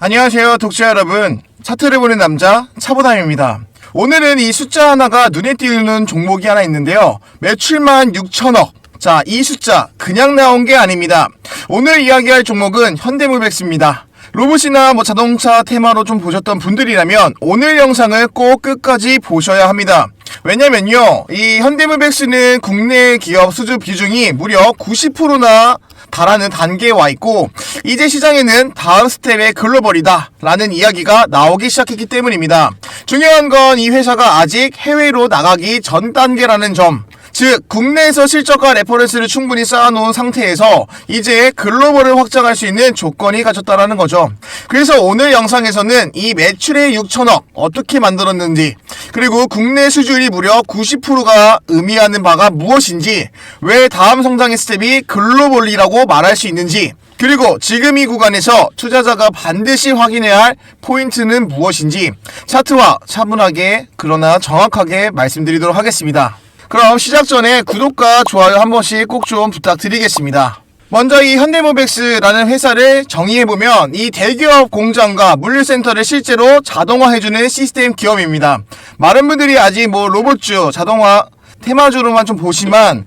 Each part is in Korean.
안녕하세요, 독자 여러분. 차트를 보는 남자 차보담입니다. 오늘은 이 숫자 하나가 눈에 띄는 종목이 하나 있는데요. 매출만 6천억. 자, 이 숫자 그냥 나온 게 아닙니다. 오늘 이야기할 종목은 현대모백스입니다. 로봇이나 자동차 테마로 좀 보셨던 분들이라면 오늘 영상을 꼭 끝까지 보셔야 합니다. 왜냐면요, 이 현대모백스는 국내 기업 수주 비중이 무려 90%나 달하는 단계에 와 있고, 이제 시장에는 다음 스텝의 글로벌이다 라는 이야기가 나오기 시작했기 때문입니다. 중요한 건 이 회사가 아직 해외로 나가기 전 단계라는 점, 즉 국내에서 실적과 레퍼런스를 충분히 쌓아놓은 상태에서 이제 글로벌을 확장할 수 있는 조건이 갖췄다라는 거죠. 그래서 오늘 영상에서는 이 매출의 6천억 어떻게 만들었는지, 그리고 국내 수주율이 무려 90%가 의미하는 바가 무엇인지, 왜 다음 성장의 스텝이 글로벌이라고 말할 수 있는지, 그리고 지금 이 구간에서 투자자가 반드시 확인해야 할 포인트는 무엇인지 차트와 차분하게 그러나 정확하게 말씀드리도록 하겠습니다. 그럼 시작 전에 구독과 좋아요 한 번씩 꼭 좀 부탁드리겠습니다. 먼저 이 현대모백스라는 회사를 정의해보면 이 대기업 공장과 물류센터를 실제로 자동화해주는 시스템 기업입니다. 많은 분들이 아직 로봇주, 자동화 테마주로만 좀 보시만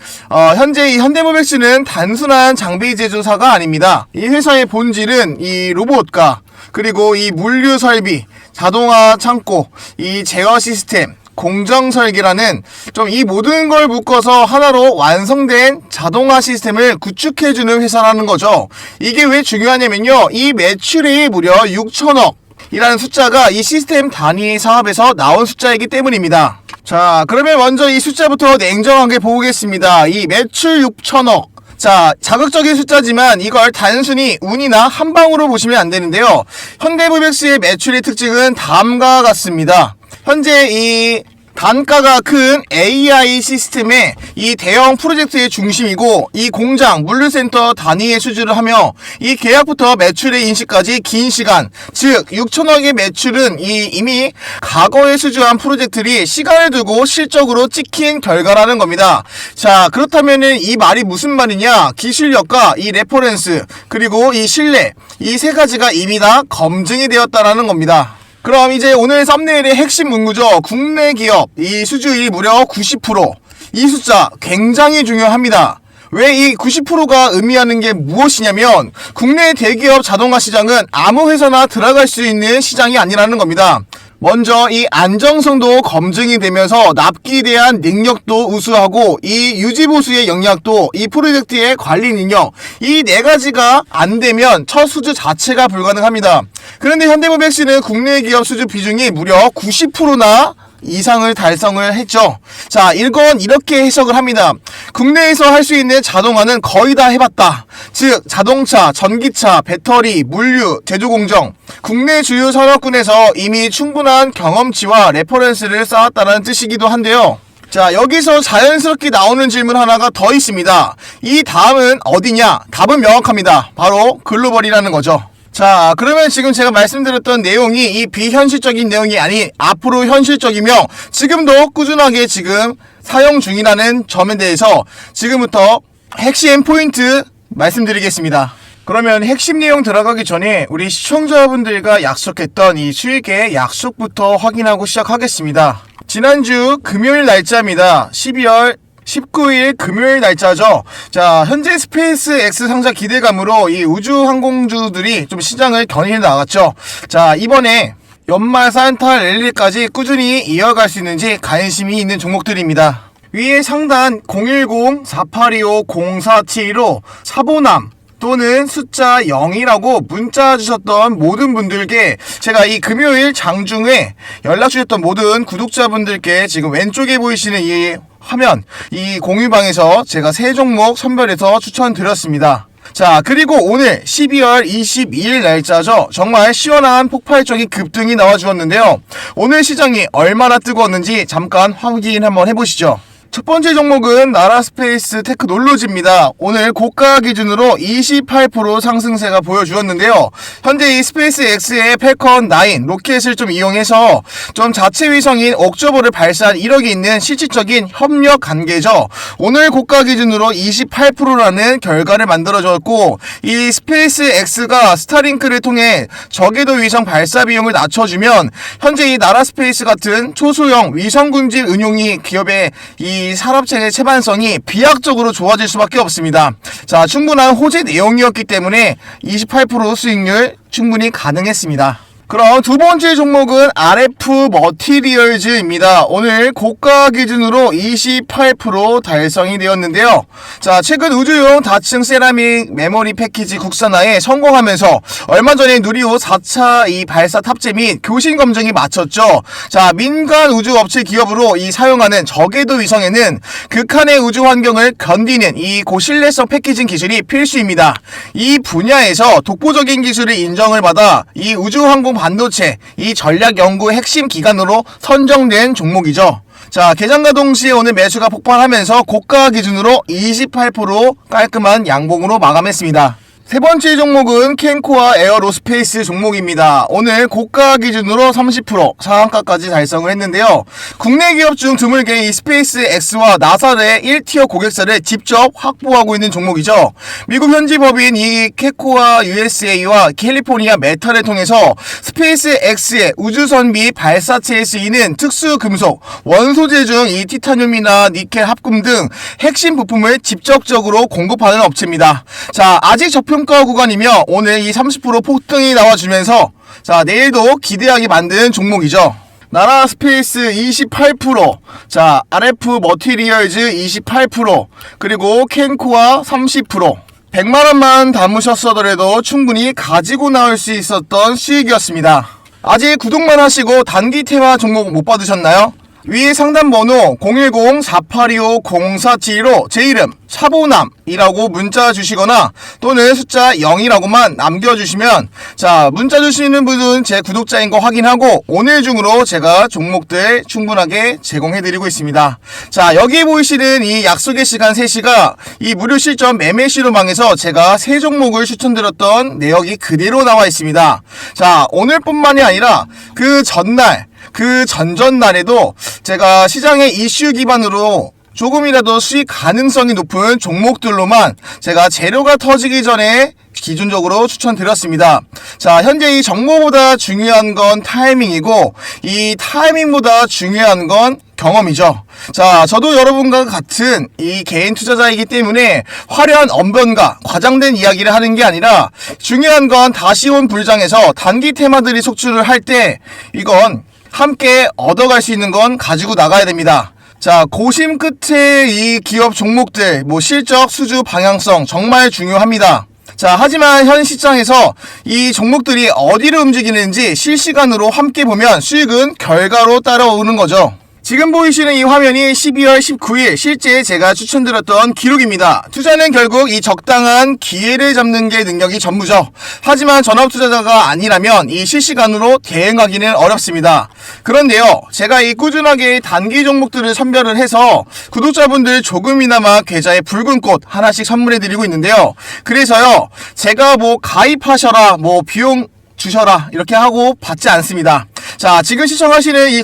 현재 이 현대모백스는 단순한 장비 제조사가 아닙니다. 이 회사의 본질은 이 로봇과 그리고 이 물류 설비, 자동화 창고, 이 제어 시스템, 공정 설계라는 좀 이 모든 걸 묶어서 하나로 완성된 자동화 시스템을 구축해주는 회사라는 거죠. 이게 왜 중요하냐면요, 이 매출이 무려 6천억 이라는 숫자가 이 시스템 단위 사업에서 나온 숫자이기 때문입니다. 자, 그러면 먼저 이 숫자부터 냉정하게 보겠습니다. 이 매출 6천억, 자, 자극적인 숫자지만 이걸 단순히 운이나 한방으로 보시면 안 되는데요. 현대모백스의 매출의 특징은 다음과 같습니다. 현재 이 단가가 큰 AI 시스템의 이 대형 프로젝트의 중심이고, 이 공장, 물류센터 단위의 수주를 하며 이 계약부터 매출의 인식까지 긴 시간, 즉 6천억의 매출은 이미 과거에 수주한 프로젝트들이 시간을 두고 실적으로 찍힌 결과라는 겁니다. 자, 그렇다면은 이 말이 무슨 말이냐? 기술력과 이 레퍼런스, 그리고 이 신뢰, 이 세 가지가 이미 다 검증이 되었다라는 겁니다. 그럼 이제 오늘 썸네일의 핵심 문구죠. 국내 기업 이 수주율이 무려 90%. 이 숫자 굉장히 중요합니다. 왜 이 90%가 의미하는 게 무엇이냐면, 국내 대기업 자동화 시장은 아무 회사나 들어갈 수 있는 시장이 아니라는 겁니다. 먼저 이 안정성도 검증이 되면서 납기에 대한 능력도 우수하고, 이 유지보수의 영역도, 이 프로젝트의 관리 능력, 이 네 가지가 안 되면 첫 수주 자체가 불가능합니다. 그런데 현대모백스는 국내 기업 수주 비중이 무려 90%나 이상을 달성을 했죠. 자, 이건 이렇게 해석을 합니다. 국내에서 할 수 있는 자동화는 거의 다 해봤다. 즉 자동차, 전기차, 배터리, 물류, 제조공정, 국내 주요 산업군에서 이미 충분한 경험치와 레퍼런스를 쌓았다는 뜻이기도 한데요. 자, 여기서 자연스럽게 나오는 질문 하나가 더 있습니다. 이 다음은 어디냐? 답은 명확합니다. 바로 글로벌이라는 거죠. 자, 그러면 지금 제가 말씀드렸던 내용이 이 비현실적인 내용이 아닌 앞으로 현실적이며 지금도 꾸준하게 지금 사용 중이라는 점에 대해서 지금부터 핵심 포인트 말씀드리겠습니다. 그러면 핵심 내용 들어가기 전에 우리 시청자분들과 약속했던 이 수익의 약속부터 확인하고 시작하겠습니다. 지난주 금요일 날짜입니다. 12월 19일 금요일 날짜죠. 자, 현재 스페이스 X 상장 기대감으로 이 우주항공주들이 좀 시장을 견인해 나갔죠. 자, 이번에 연말 산타 랠리까지 꾸준히 이어갈 수 있는지 관심이 있는 종목들입니다. 위에 상단 010-4825-0472로 사보남 또는 숫자 0이라고 문자 주셨던 모든 분들께 제가 이 금요일 장중에 연락 주셨던 모든 구독자분들께 지금 왼쪽에 보이시는 이 화면, 이 공유방에서 제가 세 종목 선별해서 추천드렸습니다. 자, 그리고 오늘 12월 22일 날짜죠. 정말 시원한 폭발적인 급등이 나와주었는데요. 오늘 시장이 얼마나 뜨거웠는지 잠깐 확인 한번 해보시죠. 첫 번째 종목은 나라스페이스 테크놀로지입니다. 오늘 고가 기준으로 28% 상승세가 보여주었는데요. 현재 이 스페이스 X의 팰컨 9 로켓을 좀 이용해서 좀 자체 위성인 옥저버를 발사한 이력이 있는 실질적인 협력 관계죠. 오늘 고가 기준으로 28%라는 결과를 만들어줬고, 이 스페이스 X가 스타링크를 통해 저궤도 위성 발사 비용을 낮춰주면 현재 이 나라스페이스 같은 초소형 위성군집 운용이 기업의 이 산업체계 채반성이 비약적으로 좋아질 수밖에 없습니다. 자, 충분한 호재 내용이었기 때문에 28% 수익률 충분히 가능했습니다. 그럼 두 번째 종목은 RF 머티리얼즈입니다. 오늘 고가 기준으로 28% 달성이 되었는데요. 자, 최근 우주용 다층 세라믹 메모리 패키지 국산화에 성공하면서 얼마 전에 누리호 4차 이 발사 탑재 및 교신 검증이 마쳤죠. 자, 민간 우주 업체 기업으로 이 사용하는 저궤도 위성에는 극한의 우주 환경을 견디는 이 고신뢰성 패키징 기술이 필수입니다. 이 분야에서 독보적인 기술을 인정을 받아 이 우주항공 반도체 이 전략 연구 핵심 기관으로 선정된 종목이죠. 자, 개장과 동시에 오늘 매수가 폭발하면서 고가 기준으로 28% 깔끔한 양봉으로 마감했습니다. 세 번째 종목은 캔코아 에어로스페이스 종목입니다. 오늘 고가 기준으로 30% 상한가까지 달성을 했는데요. 국내 기업 중 드물게 이 스페이스 X와 나사의 1티어 고객사를 직접 확보하고 있는 종목이죠. 미국 현지 법인 이 캔코아 USA와 캘리포니아 메탈을 통해서 스페이스 X의 우주선 및 발사체에 쓰이는 특수 금속, 원소재 중 이 티타늄이나 니켈 합금 등 핵심 부품을 직접적으로 공급하는 업체입니다. 자, 아직 저평가 구간이며 오늘 이 30% 폭등이 나와주면서 자, 내일도 기대하게 만드는 종목이죠. 나라스페이스 28%, 자, RF 머티리얼즈 28%, 그리고 캔코아 30%. 100만원만 담으셨어더라도 충분히 가지고 나올 수 있었던 수익이었습니다. 아직 구독만 하시고 단기 테마 종목 못 받으셨나요? 위에 상담번호 010-4825-0471로 제 이름 차보남이라고 문자 주시거나 또는 숫자 0이라고만 남겨주시면 자, 문자 주시는 분은 제 구독자인 거 확인하고 오늘 중으로 제가 종목들 충분하게 제공해드리고 있습니다. 자, 여기 보이시는 이 약속의 시간 3시가 이 무료 실전 매매 시로망에서 제가 3종목을 추천드렸던 내역이 그대로 나와 있습니다. 자, 오늘뿐만이 아니라 그 전날 그 전전날에도 제가 시장의 이슈 기반으로 조금이라도 수익 가능성이 높은 종목들로만 제가 재료가 터지기 전에 기준적으로 추천드렸습니다. 자, 현재 이 정보보다 중요한 건 타이밍이고 이 타이밍보다 중요한 건 경험이죠. 자, 저도 여러분과 같은 이 개인 투자자이기 때문에 화려한 언변과 과장된 이야기를 하는 게 아니라 중요한 건 다시 온 불장에서 단기 테마들이 속출을 할 때 이건 함께 얻어갈 수 있는 건 가지고 나가야 됩니다. 자, 고심 끝에 이 기업 종목들 실적, 수주, 방향성 정말 중요합니다. 자, 하지만 현 시장에서 이 종목들이 어디로 움직이는지 실시간으로 함께 보면 수익은 결과로 따라오는 거죠. 지금 보이시는 이 화면이 12월 19일 실제 제가 추천드렸던 기록입니다. 투자는 결국 이 적당한 기회를 잡는 게 능력이 전부죠. 하지만 전업투자자가 아니라면 이 실시간으로 대응하기는 어렵습니다. 그런데요, 제가 이 꾸준하게 단기 종목들을 선별을 해서 구독자분들 조금이나마 계좌에 붉은 꽃 하나씩 선물해드리고 있는데요. 그래서요, 제가 가입하셔라, 비용 주셔라 이렇게 하고 받지 않습니다. 자, 지금 시청하시는 이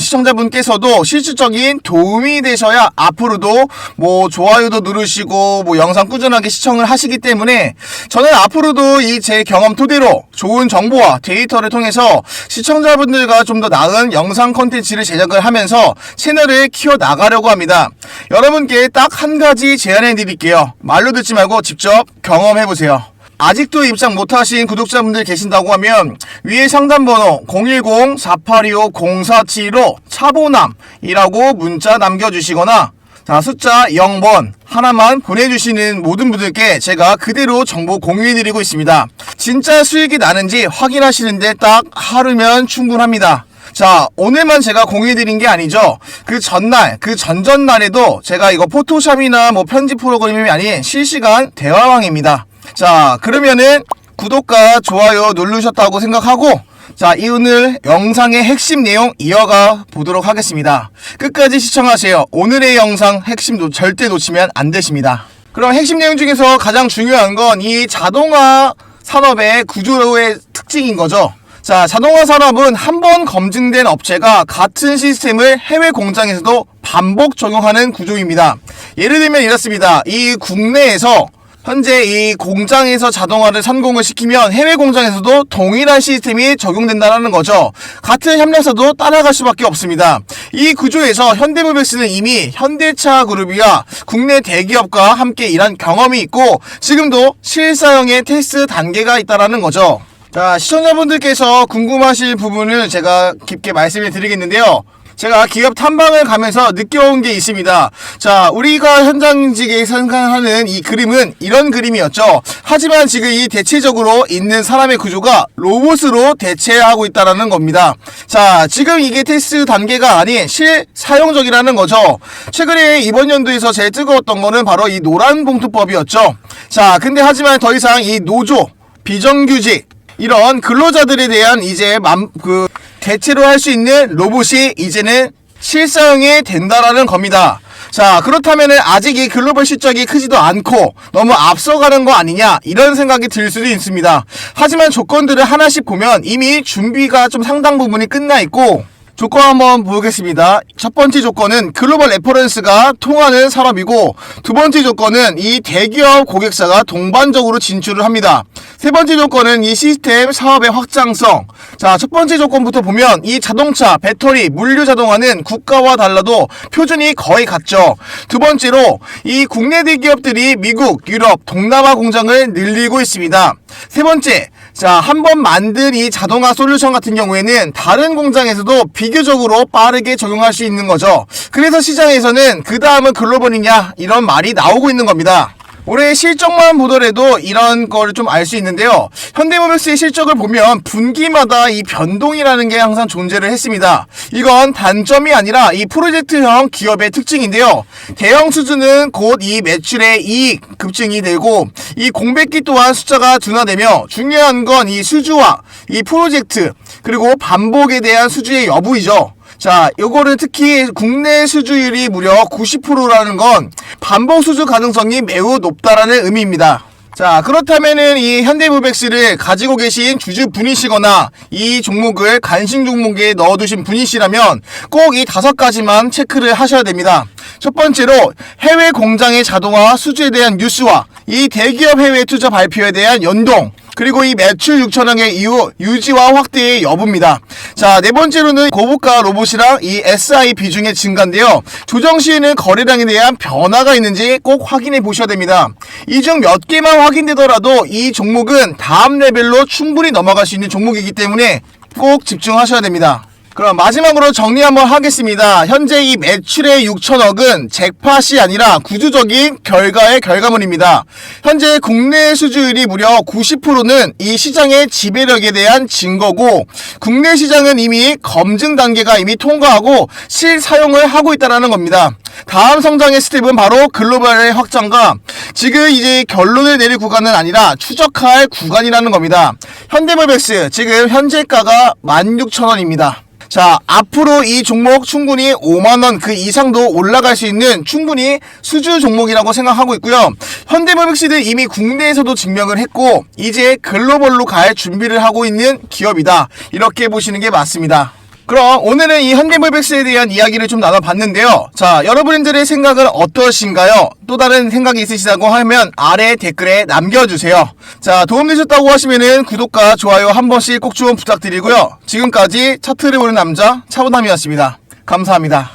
시청자분께서도 실질적인 도움이 되셔야 앞으로도 좋아요도 누르시고 영상 꾸준하게 시청을 하시기 때문에 저는 앞으로도 이 제 경험 토대로 좋은 정보와 데이터를 통해서 시청자분들과 좀 더 나은 영상 콘텐츠를 제작을 하면서 채널을 키워 나가려고 합니다. 여러분께 딱 한 가지 제안해 드릴게요. 말로 듣지 말고 직접 경험해 보세요. 아직도 입장 못하신 구독자분들 계신다고 하면 위에 상담번호 010-4825-0475 차보남이라고 문자 남겨주시거나 자, 숫자 0번 하나만 보내주시는 모든 분들께 제가 그대로 정보 공유해드리고 있습니다. 진짜 수익이 나는지 확인하시는데 딱 하루면 충분합니다. 자, 오늘만 제가 공유해드린 게 아니죠. 그 전날, 그 전전날에도 제가 이거 포토샵이나 편집 프로그램이 아닌 실시간 대화방입니다. 자, 그러면은 구독과 좋아요 누르셨다고 생각하고 자, 이 오늘 영상의 핵심 내용 이어가 보도록 하겠습니다. 끝까지 시청하세요. 오늘의 영상 핵심도 절대 놓치면 안 되십니다. 그럼 핵심 내용 중에서 가장 중요한 건 이 자동화 산업의 구조의 특징인 거죠. 자, 자동화 산업은 한 번 검증된 업체가 같은 시스템을 해외 공장에서도 반복 적용하는 구조입니다. 예를 들면 이렇습니다. 이 국내에서 현재 이 공장에서 자동화를 성공을 시키면 해외 공장에서도 동일한 시스템이 적용된다는 거죠. 같은 협력사도 따라갈 수밖에 없습니다. 이 구조에서 현대모비스는 이미 현대차 그룹이와 국내 대기업과 함께 일한 경험이 있고 지금도 실사형의 테스트 단계가 있다는 거죠. 자, 시청자분들께서 궁금하실 부분을 제가 깊게 말씀을 드리겠는데요. 제가 기업 탐방을 가면서 느껴온 게 있습니다. 자, 우리가 현장직에 생각하는 이 그림은 이런 그림이었죠. 하지만 지금 이 대체적으로 있는 사람의 구조가 로봇으로 대체하고 있다는 겁니다. 자, 지금 이게 테스트 단계가 아닌 실사용적이라는 거죠. 최근에 이번 연도에서 제일 뜨거웠던 거는 바로 이 노란봉투법이었죠. 자, 근데 하지만 더 이상 이 노조, 비정규직 이런 근로자들에 대한 이제 대체로 할 수 있는 로봇이 이제는 실사용이 된다라는 겁니다. 자, 그렇다면 아직 이 글로벌 실적이 크지도 않고 너무 앞서가는 거 아니냐 이런 생각이 들 수도 있습니다. 하지만 조건들을 하나씩 보면 이미 준비가 좀 상당 부분이 끝나 있고 조건 한번 보겠습니다. 첫 번째 조건은 글로벌 레퍼런스가 통하는 산업이고 두 번째 조건은 이 대기업 고객사가 동반적으로 진출을 합니다. 세 번째 조건은 이 시스템 사업의 확장성. 자, 첫 번째 조건부터 보면 이 자동차, 배터리, 물류 자동화는 국가와 달라도 표준이 거의 같죠. 두 번째로 이 국내 대기업들이 미국, 유럽, 동남아 공장을 늘리고 있습니다. 세 번째, 자, 한번 만든 이 자동화 솔루션 같은 경우에는 다른 공장에서도 비교적으로 빠르게 적용할 수 있는 거죠. 그래서 시장에서는 그 다음은 글로벌이냐 이런 말이 나오고 있는 겁니다. 올해 실적만 보더라도 이런 거를 좀 알 수 있는데요. 현대모비스의 실적을 보면 분기마다 이 변동이라는 게 항상 존재를 했습니다. 이건 단점이 아니라 이 프로젝트형 기업의 특징인데요. 대형 수준은 곧 이 매출의 이익 급증이 되고 이 공백기 또한 숫자가 둔화되며 중요한 건 이 수주와 이 프로젝트 그리고 반복에 대한 수주의 여부이죠. 자, 요거는 특히 국내 수주율이 무려 90%라는 건 반복 수주 가능성이 매우 높다라는 의미입니다. 자, 그렇다면은 이 현대모비스를 가지고 계신 주주분이시거나 이 종목을 간식 종목에 넣어두신 분이시라면 꼭 이 5가지만 체크를 하셔야 됩니다. 첫 번째로 해외 공장의 자동화 수주에 대한 뉴스와 이 대기업 해외 투자 발표에 대한 연동 그리고 이 매출 6천억의 이후 유지와 확대의 여부입니다. 자, 네 번째로는 고부가 로봇이랑 이 SI 비중의 증가인데요. 조정 시에는 거래량에 대한 변화가 있는지 꼭 확인해 보셔야 됩니다. 이 중 몇 개만 확인되더라도 이 종목은 다음 레벨로 충분히 넘어갈 수 있는 종목이기 때문에 꼭 집중하셔야 됩니다. 그럼 마지막으로 정리 한번 하겠습니다. 현재 이 매출의 6천억은 잭팟이 아니라 구조적인 결과의 결과물입니다. 현재 국내 수주율이 무려 90%는 이 시장의 지배력에 대한 증거고 국내 시장은 이미 검증 단계가 이미 통과하고 실사용을 하고 있다는 겁니다. 다음 성장의 스텝은 바로 글로벌의 확장과 지금 이제 결론을 내릴 구간은 아니라 추적할 구간이라는 겁니다. 현대모비스 지금 현재가가 16,000원입니다. 자, 앞으로 이 종목 충분히 5만원 그 이상도 올라갈 수 있는 충분히 수주 종목이라고 생각하고 있고요. 현대모비스는 이미 국내에서도 증명을 했고 이제 글로벌로 갈 준비를 하고 있는 기업이다. 이렇게 보시는 게 맞습니다. 그럼 오늘은 이 현대모비스에 대한 이야기를 좀 나눠봤는데요. 자, 여러분들의 생각은 어떠신가요? 또 다른 생각이 있으시다고 하면 아래 댓글에 남겨주세요. 자, 도움되셨다고 하시면은 구독과 좋아요 한 번씩 꼭 좀 부탁드리고요. 지금까지 차트를 보는 남자 차보남이었습니다. 감사합니다.